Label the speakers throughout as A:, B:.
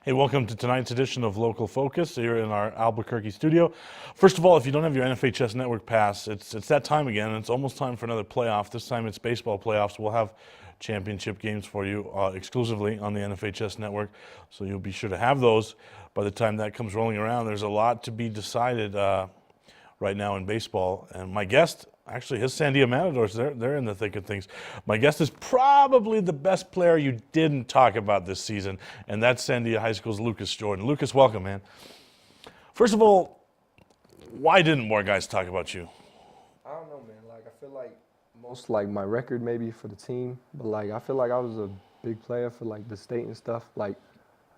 A: Hey, welcome to tonight's edition of Local Focus here in our Albuquerque studio. First of all, if you don't have your NFHS Network pass, it's that time again. It's almost time for another playoff. This time it's baseball playoffs. We'll have championship games for you exclusively on the NFHS Network, so you'll be sure to have those by the time that comes rolling around. There's a lot to be decided right now in baseball, and my guest, actually his Sandia Matadors, they're in the thick of things. My guest is probably the best player you didn't talk about this season, and that's Sandia High School's Lucas Jordan. Lucas, welcome, man. First of all, why didn't more guys talk about you?
B: I don't know, man. Like, I feel like most, like, my record maybe for the team, but, like, I feel like I was a big player for, like, the state and stuff. Like,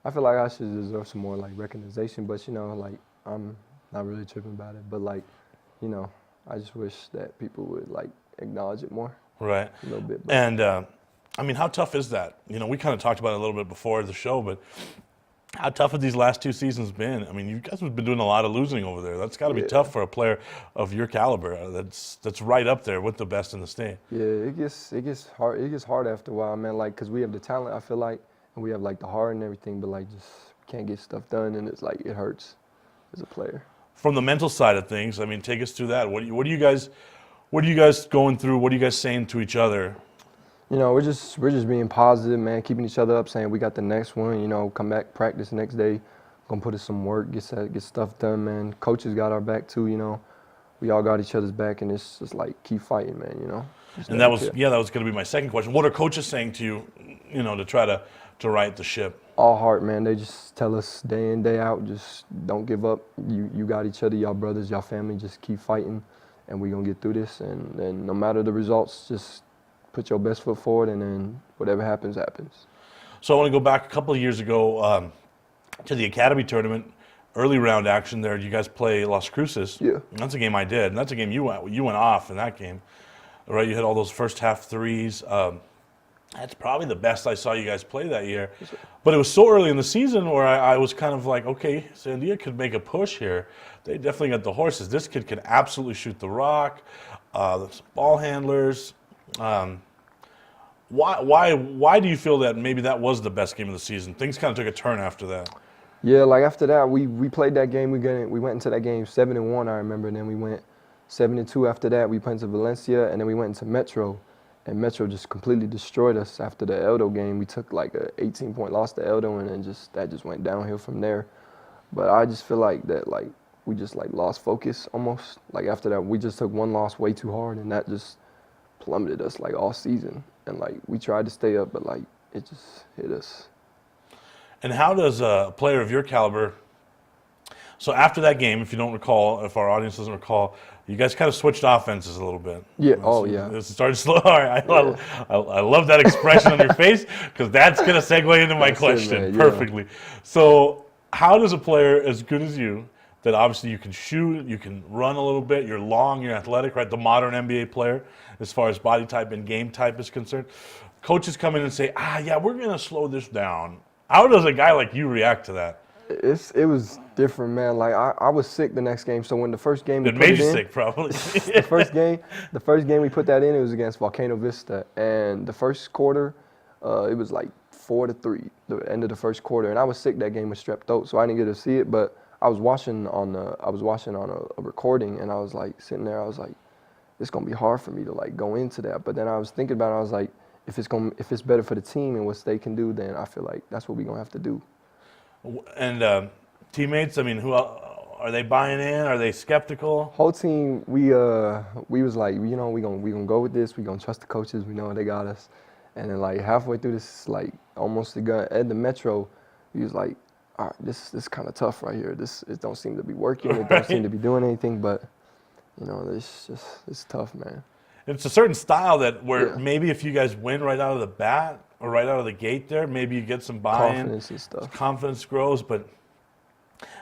B: I feel like I should deserve some more, like, recognition, but, you know, like, I'm not really tripping about it. But, like, you know, I just wish that people would, like, acknowledge it more.
A: Right.
B: A little bit. But.
A: And, I mean, how tough is that? You know, we kind of talked about it a little bit before the show, but how tough have these last two seasons been? I mean, you guys have been doing a lot of losing over there. That's got to be tough for a player of your caliber. That's right up there with the best in the state.
B: Yeah, it gets hard. It gets hard after a while, man. Like, cause we have the talent, I feel like, and we have like the heart and everything, but like just can't get stuff done, and it's like it hurts as a player.
A: From the mental side of things, I mean, take us through that. What are you guys going through? What are you guys saying to each other?
B: You know, we're just being positive, man, keeping each other up, saying we got the next one, you know, come back, practice the next day, gonna put in some work, get stuff done, man. Coaches got our back too, you know. We all got each other's back, and it's just like keep fighting, man, you know.
A: And that was gonna be my second question. What are coaches saying to you, you know, to try to right the ship?
B: All heart, man. They just tell us day in, day out, just don't give up. You got each other, y'all brothers, y'all family, just keep fighting, and we're gonna get through this. And no matter the results, just put your best foot forward, and then whatever happens, happens.
A: So I want to go back a couple of years ago to the Academy tournament, early round action there. You guys play Las Cruces.
B: Yeah.
A: And that's a game I did, and that's a game you went off in that game, right? You had all those first half threes. That's probably the best I saw you guys play that year. But it was so early in the season where I was kind of like, okay, Sandia could make a push here. They definitely got the horses. This kid can absolutely shoot the rock. There's ball handlers. Why do you feel that maybe that was the best game of the season? Things kind of took a turn after that.
B: Yeah, like after that, we played that game. We went into that game 7-1, I remember. And then we went 7-2 after that. We went to Valencia, and then we went into Metro. And Metro just completely destroyed us after the Eldo game. We took like a 18-point loss to Eldo, and then that just went downhill from there. But I just feel like that, like, we just like lost focus almost. Like after that, we just took one loss way too hard, and that just plummeted us like all season. And like we tried to stay up, but like it just hit us.
A: And how does a player of your caliber? So after that game, if you don't recall, if our audience doesn't recall, you guys kind of switched offenses a little bit.
B: Yeah. Oh, yeah.
A: It started slow. All right. I love that expression on your face, because that's going to segue into my question perfectly. So how does a player as good as you, that obviously you can shoot, you can run a little bit, you're long, you're athletic, right? The modern NBA player, as far as body type and game type is concerned, coaches come in and say, yeah, we're going to slow this down. How does a guy like you react to that?
B: It was different, man. Like I was sick the next game, so when the first game
A: it made you sick, probably.
B: the first game we put that in, it was against Volcano Vista, and the first quarter, it was like 4-3, the end of the first quarter, and I was sick that game with strep throat, so I didn't get to see it, but I was watching on a recording, and I was like sitting there, I was like, it's gonna be hard for me to like go into that, but then I was thinking about it, I was like, if it's better for the team and what they can do, then I feel like that's what we're gonna have to do.
A: And teammates, I mean, Are they buying in? Are they skeptical?
B: Whole team, we was like, we gonna go with this. We gonna trust the coaches. We know they got us. And then like halfway through this, like almost at the Metro, he was like, all right, this kind of tough right here. It don't seem to be working. It don't seem to be doing anything. But it's tough, man.
A: It's a certain style where
B: Yeah.
A: maybe if you guys win right out of the bat or right out of the gate there, maybe you get some buy-in.
B: Confidence and stuff.
A: Confidence grows, but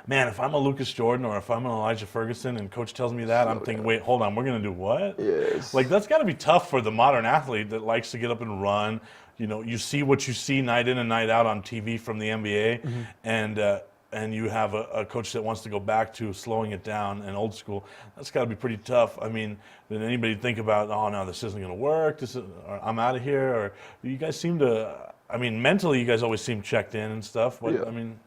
A: man, if I'm a Lucas Jordan or if I'm an Elijah Ferguson and coach tells me that, I'm thinking, wait, hold on, we're going to do what?
B: Yes.
A: Like, that's got to be tough for the modern athlete that likes to get up and run. You know, you see what you see night in and night out on TV from the NBA, and you have a coach that wants to go back to slowing it down and old school. That's got to be pretty tough. I mean, did anybody think about, oh, no, this isn't going to work, or I'm out of here? Or you guys seem to, I mean, mentally you guys always seem checked in and stuff, but,
B: Yeah.
A: I mean,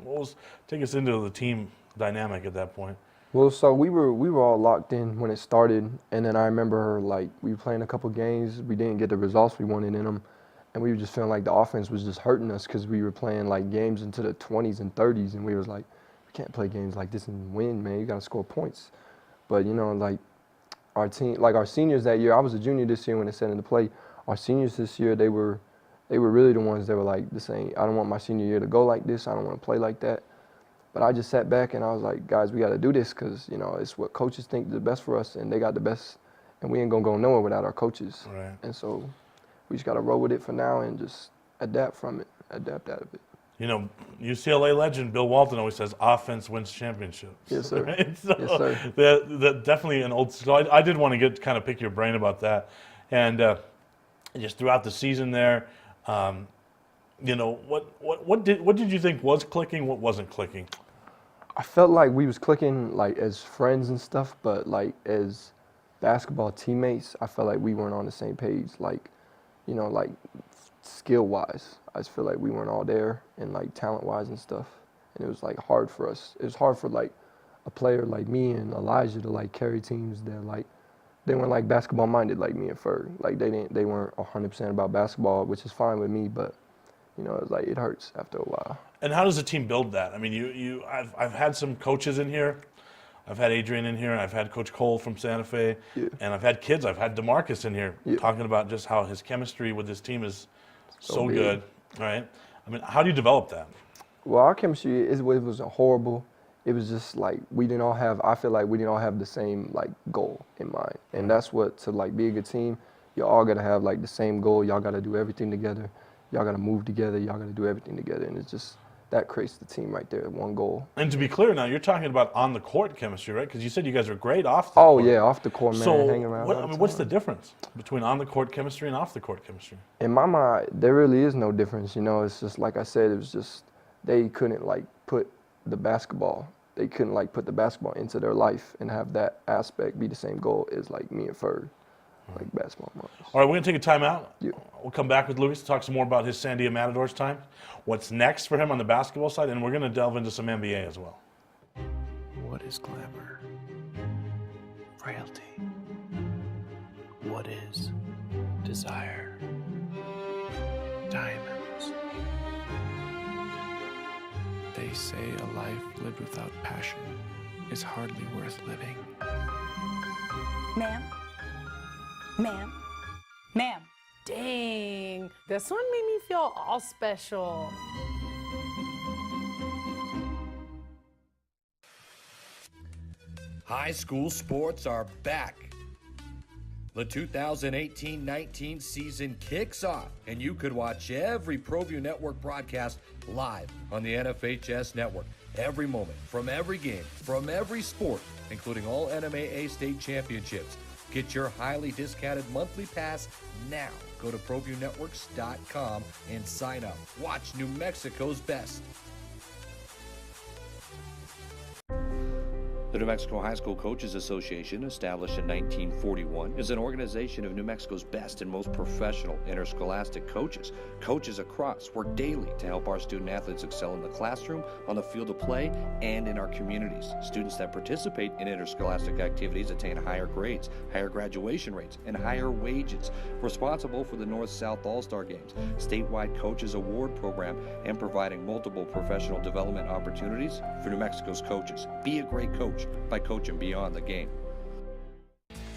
A: take us into the team dynamic at that point.
B: Well, so we were all locked in when it started, and then I remember like we were playing a couple games, we didn't get the results we wanted in them, and we were just feeling like the offense was just hurting us because we were playing like games into the 20s and 30s, and we was like, we can't play games like this and win, man. You got to score points. But like our team, like our seniors that year, I was a junior this year when it set into play. Our seniors this year, they were really the ones that were like, I don't want my senior year to go like this. I don't want to play like that. But I just sat back and I was like, guys, we got to do this because, it's what coaches think is the best for us, and they got the best, and we ain't going to go nowhere without our coaches.
A: Right.
B: And so we just got to roll with it for now and just adapt out of it.
A: You know, UCLA legend Bill Walton always says, offense wins championships.
B: Yes, sir.
A: Right? So
B: Yes, sir.
A: That definitely an old school. I did want to kind of pick your brain about that. And just throughout the season there, what did you think was clicking, what wasn't clicking?
B: I felt like we was clicking like as friends and stuff, but like as basketball teammates, I felt like we weren't on the same page. Like, like skill wise, I just feel like we weren't all there, and like talent wise and stuff. And it was like hard for us. It was hard for like a player like me and Elijah to like carry teams that like they weren't like basketball minded like me and Ferg. Like they weren't 100% about basketball, which is fine with me, but it was like it hurts after a while.
A: And how does a team build that? I mean, I've had some coaches in here. I've had Adrian in here. I've had Coach Cole from Santa Fe.
B: Yeah.
A: And I've had kids. I've had DeMarcus in here
B: Yeah.
A: talking about just how his chemistry with his team is so
B: big.
A: good, right? I mean, how do you develop that?
B: Well, our chemistry it was horrible. It was just like I feel like we didn't all have the same like goal in mind. And that's what, to like be a good team, you all got to have like the same goal. Y'all got to do everything together. Y'all got to move together. Y'all got to do everything together. And it's just, that creates the team right there, one goal.
A: And to be clear now, you're talking about on the court chemistry, right? Because you said you guys are great off the court.
B: Oh, yeah, off the court, man,
A: So,
B: hanging around.
A: what's the difference between on the court chemistry and off the court chemistry?
B: In my mind, there really is no difference. It's just like I said, it was just they couldn't like put the basketball into their life and have that aspect be the same goal as like me and Ferg, like basketball moms.
A: All right, we're going to take a timeout.
B: Yeah.
A: We'll come back with Lucas to talk some more about his Sandia Matadors time, what's next for him on the basketball side, and we're going to delve into some NBA as well.
C: What is glamour? Frailty. What is desire? Diamonds. They say a life lived without passion is hardly worth living.
D: Ma'am? Ma'am? Ma'am?
E: Dang, this one made me feel all special.
F: High school sports are back. The 2018-19 season kicks off, and you could watch every Proview Network broadcast live on the NFHS network. Every moment, from every game, from every sport, including all NMAA state championships. Get your highly discounted monthly pass now. Go to ProviewNetworks.com and sign up. Watch New Mexico's best. The New Mexico High School Coaches Association, established in 1941, is an organization of New Mexico's best and most professional interscholastic coaches. Coaches across work daily to help our student athletes excel in the classroom, on the field of play, and in our communities. Students that participate in interscholastic activities attain higher grades, higher graduation rates, and higher wages. Responsible for the North-South All-Star Games, statewide Coaches Award Program, and providing multiple professional development opportunities for New Mexico's coaches. Be a great coach by coaching beyond the game.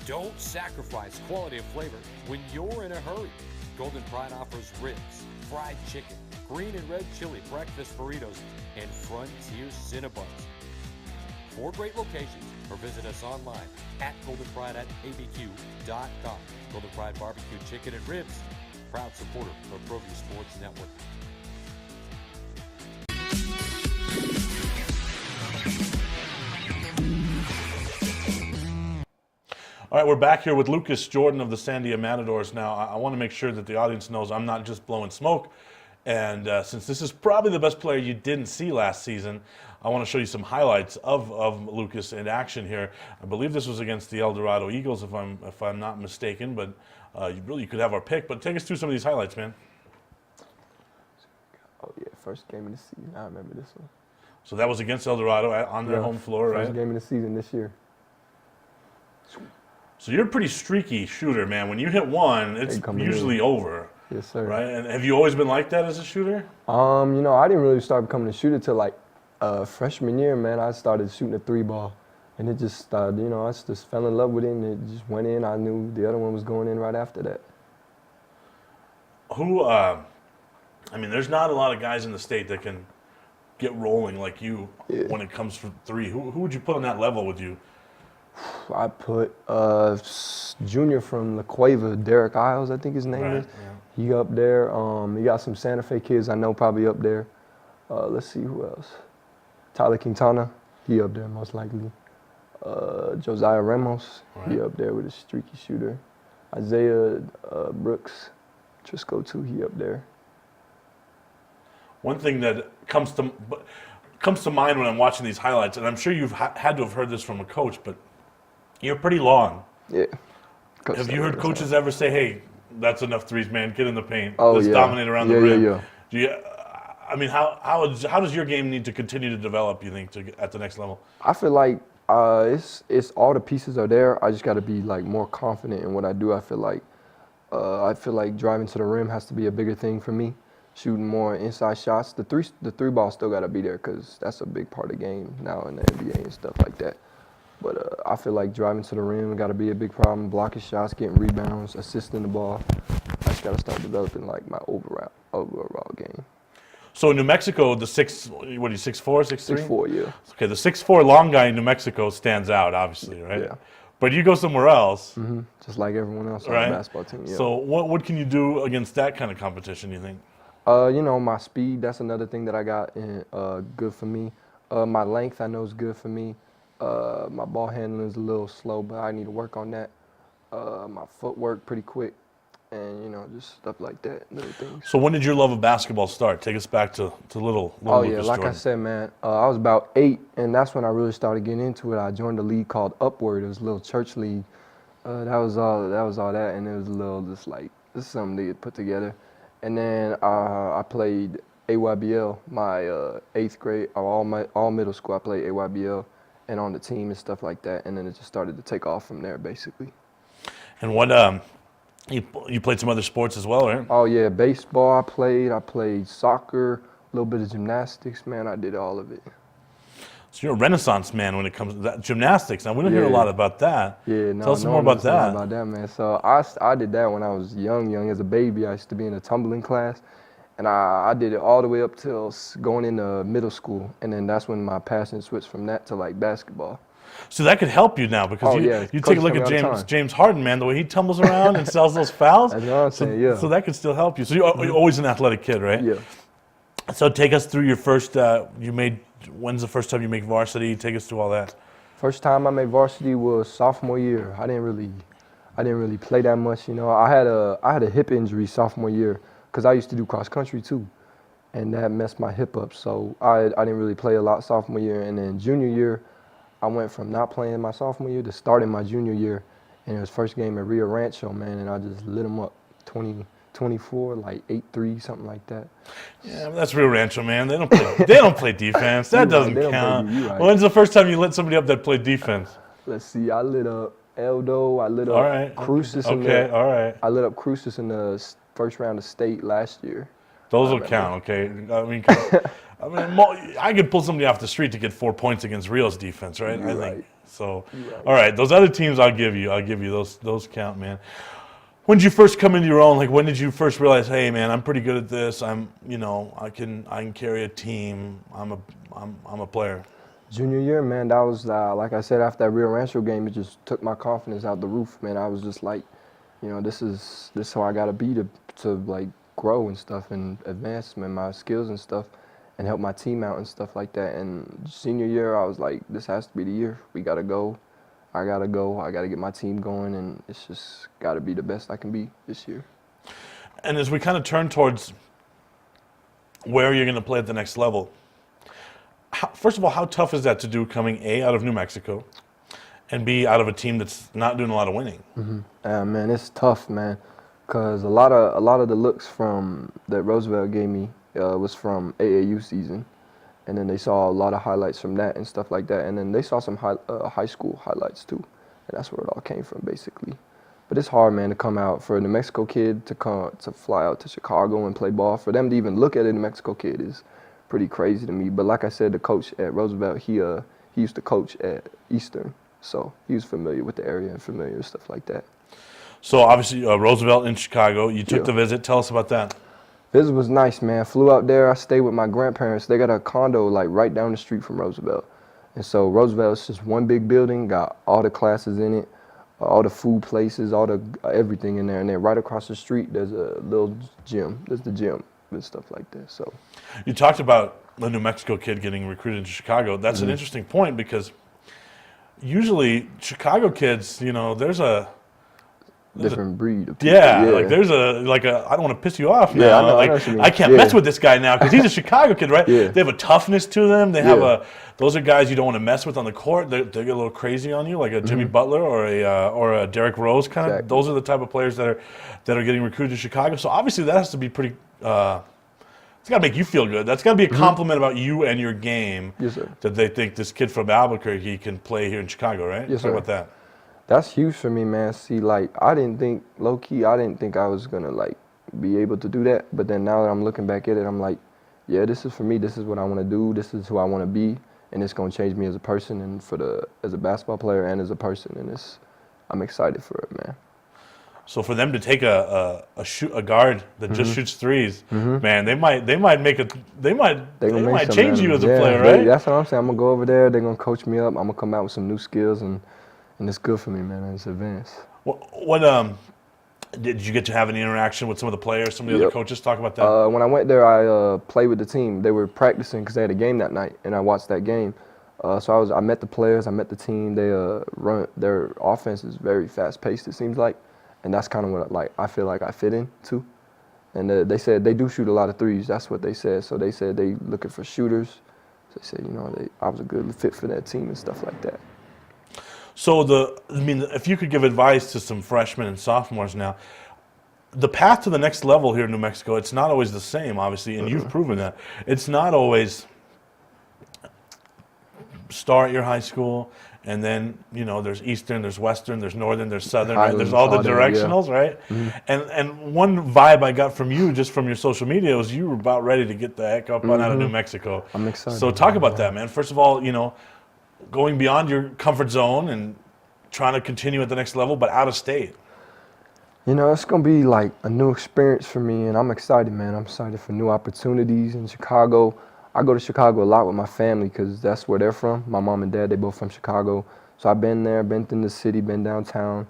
F: Don't sacrifice quality of flavor when you're in a hurry. Golden Pride offers ribs, fried chicken, green and red chili breakfast burritos, and Frontier Cinnabons. 4 great locations, or visit us online at goldenpride@abq.com. Golden Pride Barbecue Chicken and Ribs, proud supporter of Proview Sports Network.
A: All right, we're back here with Lucas Jordan of the Sandia Matadors. Now, I want to make sure that the audience knows I'm not just blowing smoke. And since this is probably the best player you didn't see last season, I want to show you some highlights of Lucas in action here. I believe this was against the El Dorado Eagles, if I'm not mistaken. But you could have our pick. But take us through some of these highlights, man.
B: Oh yeah, first game of the season. I remember this one.
A: So that was against El Dorado on their home floor, right?
B: First game of the season this year.
A: So you're a pretty streaky shooter, man. When you hit one, it's usually over.
B: Yes, sir.
A: Right? And have you always been like that as a shooter?
B: You know, I didn't really start becoming a shooter till like freshman year, man. I started shooting a 3-ball. And it just started, you know, I just fell in love with it and it just went in. I knew the other one was going in right after that.
A: I mean, there's not a lot of guys in the state that can get rolling like you when it comes to 3. Who would you put on that level with you?
B: I put junior from La Cueva, Derek Isles, I think his name is. Yeah. He up there. You got some Santa Fe kids I know probably up there. Let's see who else. Tyler Quintana, he up there most likely. Josiah Ramos, he up there with a streaky shooter. Isaiah Brooks, Trisco too, he up there.
A: One thing that comes to mind when I'm watching these highlights, and I'm sure you've had to have heard this from a coach, but you're pretty long.
B: Yeah.
A: Have you heard coaches ever say, "Hey, that's enough threes, man. Get in the paint.
B: Oh,
A: Let's
B: yeah.
A: dominate around the rim"?
B: Yeah.
A: Do you? I mean, how does your game need to continue to develop? You think to get at the next level?
B: I feel like it's all the pieces are there. I just got to be like more confident in what I do. I feel like driving to the rim has to be a bigger thing for me. Shooting more inside shots. The three ball still got to be there because that's a big part of the game now in the NBA and stuff like that. But I feel like driving to the rim got to be a big problem. Blocking shots, getting rebounds, assisting the ball. I just got to start developing like my overall game.
A: So in New Mexico, the 6'4", 6'3"?
B: 6'4", yeah.
A: Okay, the 6'4" long guy in New Mexico stands out, obviously, right?
B: Yeah.
A: But you go somewhere else.
B: Mm-hmm. Just like everyone else on
A: right?
B: the basketball team. Yeah.
A: So what can you do against that kind of competition, you think?
B: You know, my speed, that's another thing that I got good for me. My length, I know is good for me. My ball handling is a little slow, but I need to work on that. My footwork pretty quick, and, you know, just stuff like that, little things.
A: So when did your love of basketball start? Take us back to little
B: Oh, yeah,
A: Lucas
B: like
A: Jordan.
B: I said, man, I was about 8, and that's when I really started getting into it. I joined a league called Upward. It was a little church league. That was all that, and it was a little just like, this is something they put together. And then I played AYBL my 8th grade, all middle school. I played AYBL and on the team and stuff like that. And then it just started to take off from there, basically.
A: And what you played some other sports as well, right?
B: Oh yeah, baseball. I played soccer, a little bit of gymnastics. Man, I did all of it.
A: So you're a renaissance man when it comes to that gymnastics. Now we don't hear a lot about that.
B: Yeah, no.
A: Tell us more about that.
B: About that, man. So I did that when I was young as a baby. I used to be in a tumbling class, and I did it all the way up till going into middle school, and then that's when my passion switched from that to like basketball.
A: So that could help you now because you take a look at James Harden, man, the way he tumbles around and sells those fouls.
B: That's what I'm saying, yeah.
A: So that could still help you. So you're always an athletic kid, right?
B: Yeah.
A: So take us through your first. When's the first time you make varsity? Take us through all that.
B: First time I made varsity was sophomore year. I didn't really play that much, you know. I had a hip injury sophomore year because I used to do cross country too, and that messed my hip up. So I didn't really play a lot sophomore year, and then junior year, I went from not playing my sophomore year to starting my junior year, and it was first game at Rio Rancho, man, and I just lit them up 24, like 8-3, something like that.
A: Yeah, that's Rio Rancho, man. They don't play defense. That doesn't
B: They don't play
A: count.
B: you right.
A: When's the first time you lit somebody up that played defense?
B: Let's see, I lit up Eldo, I lit
A: All
B: up
A: right.
B: Cruces
A: All right.
B: I lit up Cruces in the first round of state last year.
A: Those will count, okay? I could pull somebody off the street to get 4 points against Rio's defense, right?
B: You're
A: I think
B: right.
A: so.
B: You're right.
A: All right, those other teams, I'll give you. Those count, man. When did you first come into your own? Like, when did you first realize, hey, man, I'm pretty good at this. I can carry a team. I'm a player.
B: Junior year, man, that was like I said, after that Rio Rancho game, it just took my confidence out the roof, man. I was just like, this is how I gotta be to like grow and stuff and advance my skills and stuff and help my team out and stuff like that. And senior year, I was like, this has to be the year. We gotta go. I gotta go. I gotta get my team going, and it's just gotta be the best I can be this year.
A: And as we kind of turn towards where you're going to play at the next level, first of all, how tough is that to do coming A, out of New Mexico, and B, out of a team that's not doing a lot of winning?
B: Mm-hmm. Man, it's tough, man, because a lot of the looks from that Roosevelt gave me was from AAU season, and then they saw a lot of highlights from that and stuff like that, and then they saw some high school highlights too, and that's where it all came from, basically. But it's hard, man, to come out for a New Mexico kid to fly out to Chicago and play ball. For them to even look at a New Mexico kid is pretty crazy to me. But like I said, the coach at Roosevelt, he used to coach at Eastern, so he was familiar with the area and familiar with stuff like that.
A: So obviously Roosevelt in Chicago, you took the visit. Tell us about that.
B: Visit was nice, man. Flew out there. I stayed with my grandparents. They got a condo like right down the street from Roosevelt. And so Roosevelt's just one big building, got all the classes in it, all the food places, all the everything in there. And then right across the street, there's a little gym. There's the gym and stuff like that. So
A: You talked about the New Mexico kid getting recruited to Chicago. That's an interesting point because usually Chicago kids, there's a
B: different breed of people.
A: Yeah, like there's I don't want to piss you off now.
B: Yeah, I know what you mean.
A: I can't mess with this guy now because he's a Chicago kid, right?
B: Yeah.
A: They have a toughness to them. They have those are guys you don't want to mess with on the court. They get a little crazy on you, like a Jimmy Butler or a Derrick Rose kind of.
B: Exactly.
A: Those are the type of players that are getting recruited to Chicago. So obviously that has to be pretty. It's got to make you feel good. That's got to be a compliment about you and your game.
B: Yes, sir.
A: That they think this kid from Albuquerque can play here in Chicago, right?
B: Yes,
A: Talk
B: sir.
A: about that.
B: That's huge for me, man. See, like, I didn't think I was going to, like, be able to do that. But then now that I'm looking back at it, I'm like, yeah, this is for me. This is what I want to do. This is who I want to be. And it's going to change me as a person and as a basketball player and as a person. And I'm excited for it, man.
A: So for them to take a guard that just shoots threes, man, they might change you as a player, right?
B: That's what I'm saying. I'm gonna go over there. They're gonna coach me up. I'm gonna come out with some new skills, and it's good for me, man. It's advanced.
A: What did you get to have any interaction with some of the players, some of the other coaches? Talk about that.
B: When I went there, I played with the team. They were practicing because they had a game that night, and I watched that game. So I met the players. I met the team. They their offense is very fast paced. It seems like. And that's kind of what I feel like I fit in too. And they said they do shoot a lot of threes. That's what they said. So they said they looking for shooters. So they said, I was a good fit for that team and stuff like that.
A: So if you could give advice to some freshmen and sophomores now, the path to the next level here in New Mexico, it's not always the same, obviously, and you've proven that. It's not always start your high school, and then, there's Eastern, there's Western, there's Northern, there's Southern, right? There's all the directionals, right? And one vibe I got from you, just from your social media, was you were about ready to get the heck up on out of New Mexico.
B: I'm excited.
A: So talk about that, man. First of all, going beyond your comfort zone and trying to continue at the next level, but out of state.
B: It's going to be like a new experience for me, and I'm excited, man. I'm excited for new opportunities in Chicago. I go to Chicago a lot with my family because that's where they're from. My mom and dad, they both from Chicago. So I've been there, been in the city, been downtown.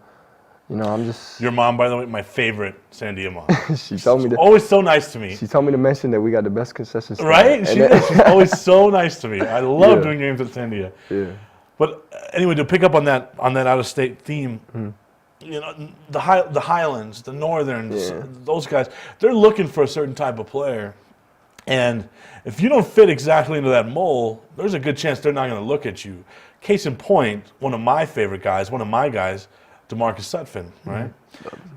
B: I'm just...
A: Your mom, by the way, my favorite Sandia mom.
B: She told me
A: always so nice to me.
B: She told me to mention that we got the best concession stand.
A: Right? She's always so nice to me. I love doing games at Sandia.
B: Yeah.
A: But anyway, to pick up on that out-of-state theme, the Highlands, the Northerns, those guys, they're looking for a certain type of player. And if you don't fit exactly into that mold, there's a good chance they're not going to look at you. Case in point, one of my favorite guys, DeMarcus Sutphin, right?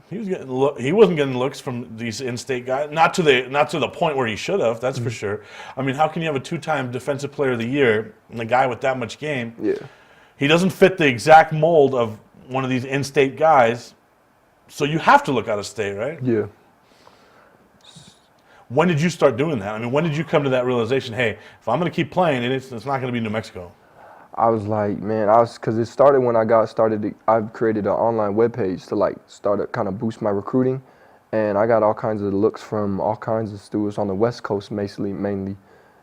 A: He wasn't getting looks from these in-state guys, not to the point where he should have. That's for sure. I mean, how can you have a 2-time Defensive Player of the Year and a guy with that much game?
B: Yeah.
A: He doesn't fit the exact mold of one of these in-state guys, so you have to look out of state, right?
B: Yeah.
A: When did you start doing that? I mean, when did you come to that realization? Hey, if I'm going to keep playing, it's not going to be New Mexico.
B: I was like, man, because it started when I got started. I created an online webpage to like start to kind of boost my recruiting, and I got all kinds of looks from all kinds of students on the West Coast, mainly.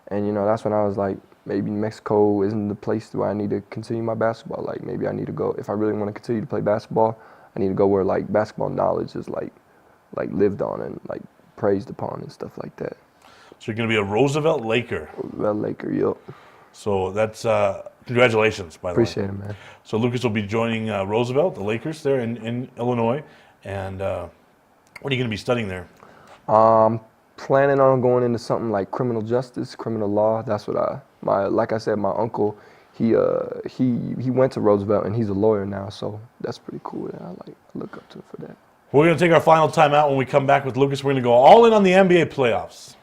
B: And you know, that's when I was like, maybe New Mexico isn't the place where I need to continue my basketball. Like maybe I need to go, if I really want to continue to play basketball, I need to go where like basketball knowledge is like lived on and like praised upon and stuff like that.
A: So you're going to be a Roosevelt Laker.
B: Roosevelt Laker, yep.
A: So that's congratulations, by the way.
B: Appreciate it, man.
A: So Lucas will be joining Roosevelt, the Lakers, there in Illinois. And what are you going to be studying there?
B: Planning on going into something like criminal justice, criminal law. That's what like I said, my uncle, he went to Roosevelt and he's a lawyer now, so that's pretty cool. And I look up to him for that.
A: We're going to take our final time out. When we come back with Lucas, we're going to go all in on the NBA playoffs.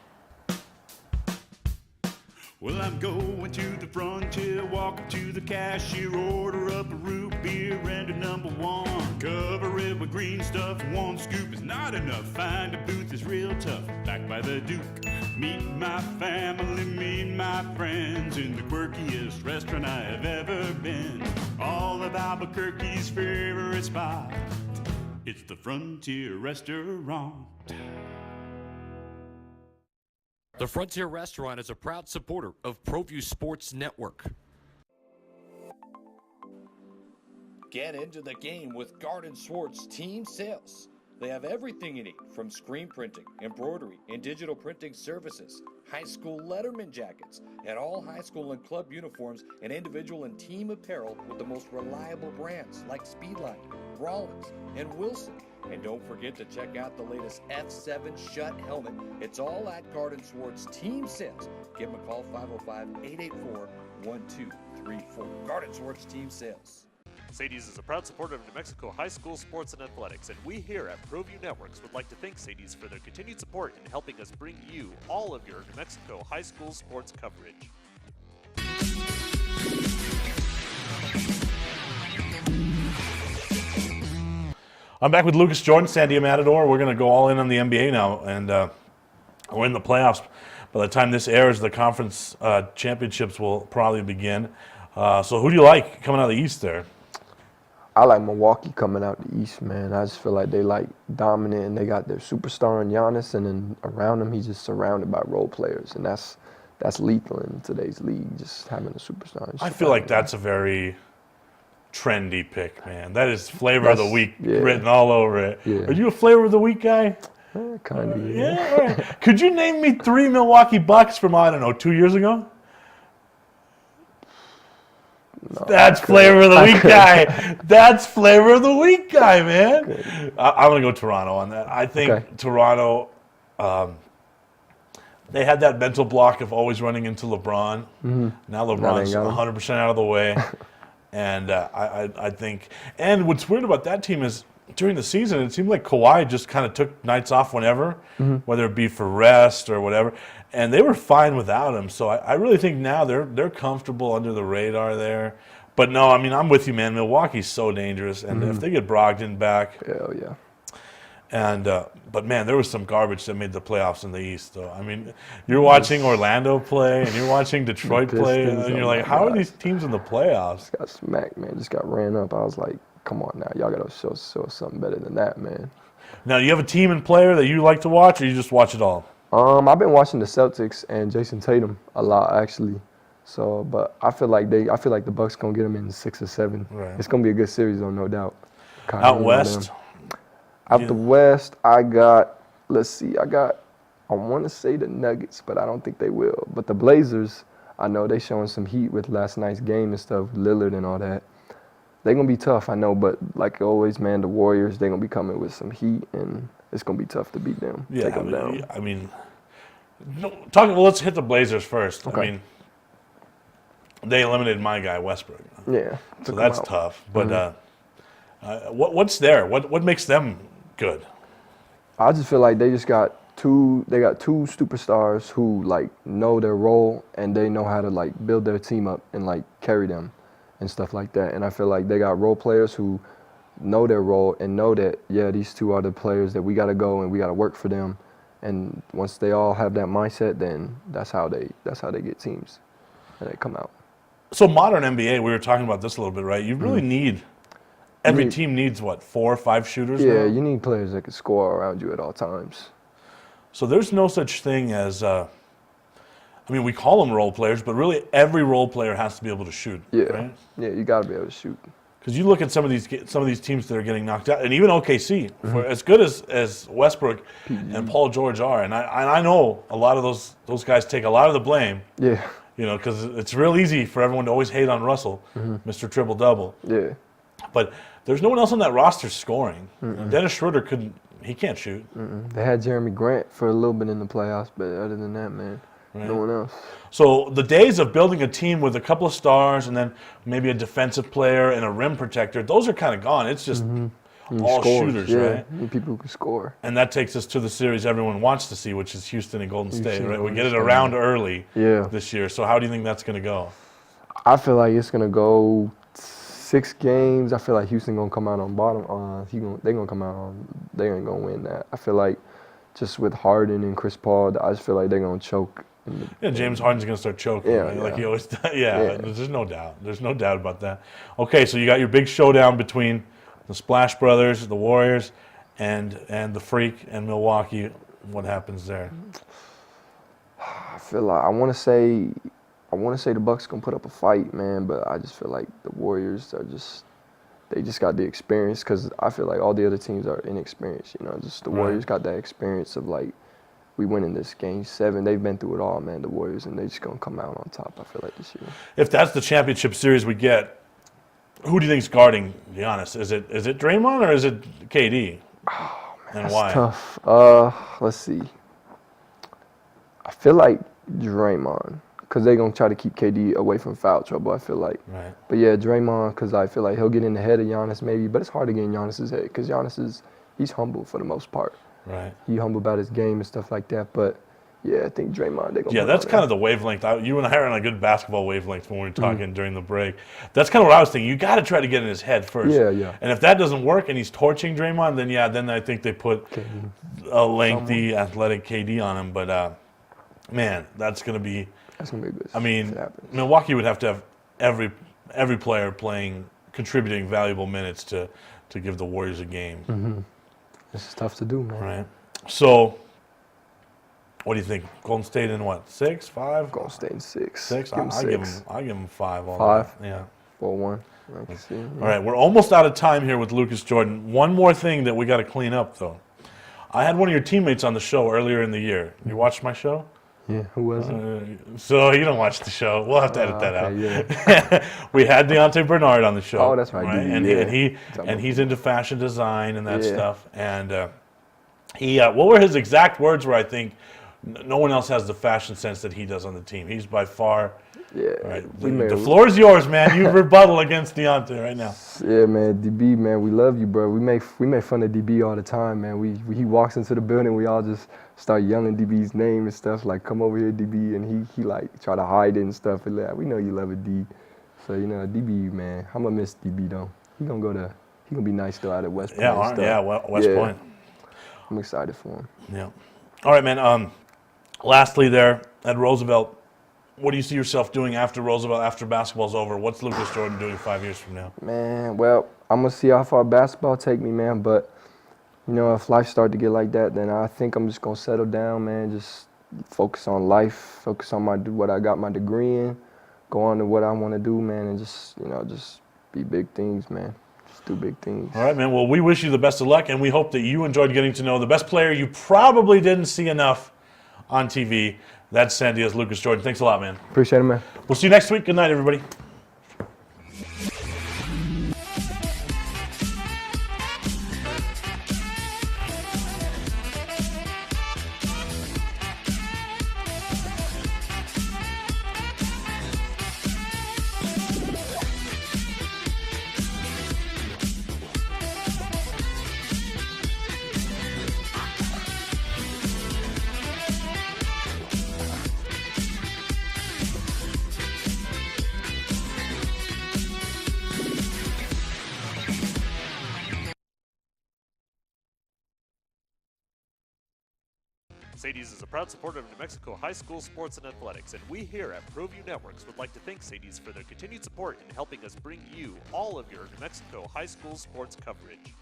G: Well, I'm going to the frontier, walk up to the cashier, order up a root beer and a number one. Cover it with green stuff, one scoop is not enough. Find a booth is real tough, back by the Duke. Meet my family, meet my friends in the quirkiest restaurant I have ever been. All of Albuquerque's favorite spot, it's the Frontier Restaurant.
F: The Frontier Restaurant is a proud supporter of Proview Sports Network. Get into the game with Garden Swartz Team Sales. They have everything you need, from screen printing, embroidery, and digital printing services, high school letterman jackets, and all high school and club uniforms, and individual and team apparel with the most reliable brands like Speedline, Rollins, and Wilson. And don't forget to check out the latest F7 Shut helmet. It's all at Garden Swartz Team Sales. Give them a call, 505-884-1234. Garden Swartz Team Sales.
H: Sadie's is a proud supporter of New Mexico high school sports and athletics, and we here at Proview Networks would like to thank Sadie's for their continued support in helping us bring you all of your New Mexico high school sports coverage.
A: I'm back with Lucas Jordan, Sandia Matador. We're going to go all in on the NBA now, and we're in the playoffs. By the time this airs, the conference championships will probably begin. So who do you like coming out of the East there?
B: I like Milwaukee coming out the East, man. I just feel like they like dominant, and they got their superstar in Giannis, and then around him he's just surrounded by role players, and that's lethal in today's league, just having a superstar.
A: I feel like that's a very trendy pick, man. That is flavor of the week written all over it.
B: Yeah.
A: Are you a flavor of the week guy?
B: Kind of,
A: Yeah. All right. Could you name me 3 Milwaukee Bucks from, I don't know, 2 years ago?
B: No,
A: That's flavor of the week guy. That's flavor of the week guy, man. I'm going to go Toronto on that. I think Toronto, they had that mental block of always running into LeBron. Mm-hmm. Now LeBron's 100% out of the way. And I think, and what's weird about that team is during the season, it seemed like Kawhi just kind of took nights off whenever, whether it be for rest or whatever, and they were fine without him. So I really think now they're comfortable under the radar there. But no, I mean, I'm with you, man. Milwaukee's so dangerous, and if they get Brogdon back,
B: hell yeah.
A: And but man, there was some garbage that made the playoffs in the East, though. I mean, you're watching Orlando play, and you're watching Detroit play, and you're like, how are these teams in the playoffs?
B: Just got smacked, man. Just got ran up. I was like, come on now, y'all gotta show us something better than that, man.
A: Now, do you have a team and player that you like to watch, or you just watch it all?
B: I've been watching the Celtics and Jason Tatum a lot, actually. So, but I feel like the Bucks gonna get them in 6 or 7.
A: Right.
B: It's gonna be a good series, though, no doubt.
A: Out west.
B: Out the West, I got, I want to say the Nuggets, but I don't think they will. But the Blazers, I know they showing some heat with last night's game and stuff, Lillard and all that. They're going to be tough, I know, but like always, man, the Warriors, they're going to be coming with some heat, and it's going to be tough to beat them, take them down.
A: I mean, Well, let's hit the Blazers first.
B: Okay.
A: I mean, they eliminated my guy Westbrook,
B: Yeah.
A: so
B: took 'em
A: that's
B: out.
A: tough. But what's there? What makes them good?
B: I just feel like they got two superstars who like know their role and they know how to like build their team up and like carry them and stuff like that. And I feel like they got role players who know their role and know that these two are the players that we got to go and we got to work for them. And once they all have that mindset, then that's how they get teams and they come out.
A: So modern NBA, we were talking about this a little bit, right? You really need every
B: need-
A: team needs what, 4 or 5 shooters
B: Yeah,
A: now?
B: you need players that can score around you at all times.
A: So there's no such thing as we call them role players, but really every role player has to be able to shoot,
B: Yeah,
A: right?
B: yeah, you got to be able to shoot.
A: Because you look at some of these teams that are getting knocked out, and even OKC, for as good as Westbrook and Paul George are, and I know a lot of those guys take a lot of the blame,
B: Yeah,
A: because it's real easy for everyone to always hate on Russell, Mr. Triple Double,
B: yeah.
A: but there's no one else on that roster scoring. Dennis Schroeder he can't shoot.
B: They had Jeremy Grant for a little bit in the playoffs, but other than that, man, no one else.
A: So the days of building a team with a couple of stars and then maybe a defensive player and a rim protector, those are kind of gone. It's just all
B: Scores,
A: shooters,
B: yeah.
A: right?
B: You need people who can score.
A: And that takes us to the series everyone wants to see, which is Houston and Golden State,
B: and
A: right? We
B: Golden
A: get it
B: State.
A: around early
B: Yeah.
A: this year. So how do you think that's going to go?
B: I feel like it's gonna go 6 games. I feel like Houston gonna come out on bottom. They gonna come out on. They ain't gonna win that. I feel like just with Harden and Chris Paul, I just feel like they're gonna choke.
A: Yeah, James Harden's going to start choking,
B: Yeah,
A: right? Like
B: yeah.
A: he always does. Yeah, there's no doubt. There's no doubt about that. Okay, so you got your big showdown between the Splash Brothers, the Warriors, and the Freak and Milwaukee. What happens there?
B: I feel like I want to say the Bucks gonna put up a fight, man, but I just feel like the Warriors they just got the experience because I feel like all the other teams are inexperienced. Just the Warriors got that experience of like we winning this game 7. They've been through it all, man. The Warriors, and they just gonna come out on top. I feel like this year.
A: If that's the championship series we get, who do you think's guarding Giannis? Is it Draymond or is it KD? Oh, man, and
B: That's
A: why?
B: tough. Let's see. I feel like Draymond, because they're going to try to keep KD away from foul trouble, I feel like.
A: Right.
B: But yeah, Draymond, because I feel like he'll get in the head of Giannis maybe, but it's hard to get in Giannis's head because Giannis he's humble for the most part.
A: Right.
B: He's humble about his game and stuff like that, but yeah, I think Draymond, they're going to
A: Yeah, that's kind of the wavelength. You and I are on a good basketball wavelength when we were talking during the break. That's kind of what I was thinking. You got to try to get in his head first.
B: Yeah, yeah.
A: And if that doesn't work and he's torching Draymond, then I think they put a lengthy, athletic KD on him. But, man, that's going to be
B: good.
A: I mean,
B: if it happens.
A: Milwaukee would have to have every player contributing valuable minutes to give the Warriors a game.
B: This is tough to do, man.
A: Right. So, what do you think? Golden State in what? 6, 5?
B: Golden State in 6.
A: 6?
B: Give him
A: I give them 5.
B: 5?
A: Yeah.
B: 4-1. I can see.
A: All right, we're almost out of time here with Lucas Jordan. One more thing that we got to clean up, though. I had one of your teammates on the show earlier in the year. You watched my show?
B: Yeah, who was it?
A: So you don't watch the show. We'll have to edit that out.
B: Yeah.
A: We had Deontay Bernard on the show.
B: Oh, that's right.
A: And he's into fashion design and that stuff. And what were his exact words? Where I think no one else has the fashion sense that he does on the team. He's by far.
B: Yeah.
A: Right. The floor is yours, man. You rebuttal against Deontay right now.
B: Yeah, man. DB, man, we love you, bro. We make fun of DB all the time, man. He walks into the building, we all just start yelling DB's name and stuff, like, come over here, DB, and he like try to hide it and stuff. And like, we know you love it, D. So, DB, man, I'm gonna miss DB though. He gonna be nice though out at West Point.
A: West Point.
B: I'm excited for him.
A: Yeah. All right, man. Lastly there at Roosevelt, what do you see yourself doing after Roosevelt, after basketball's over? What's Lucas Jordan doing 5 years from now?
B: Man, well, I'm going to see how far basketball take me, man. But, if life start to get like that, then I think I'm just going to settle down, man. Just focus on life, focus on what I got my degree in, go on to what I want to do, man, and just be big things, man. Just do big things.
A: All right, man. Well, we wish you the best of luck, and we hope that you enjoyed getting to know the best player you probably didn't see enough on TV. That's San Diego's Lucas Jordan. Thanks a lot, man.
B: Appreciate it, man.
A: We'll see you next week. Good night, everybody.
H: Sadie's is a proud supporter of New Mexico high school sports and athletics, and we here at Proview Networks would like to thank Sadie's for their continued support in helping us bring you all of your New Mexico high school sports coverage.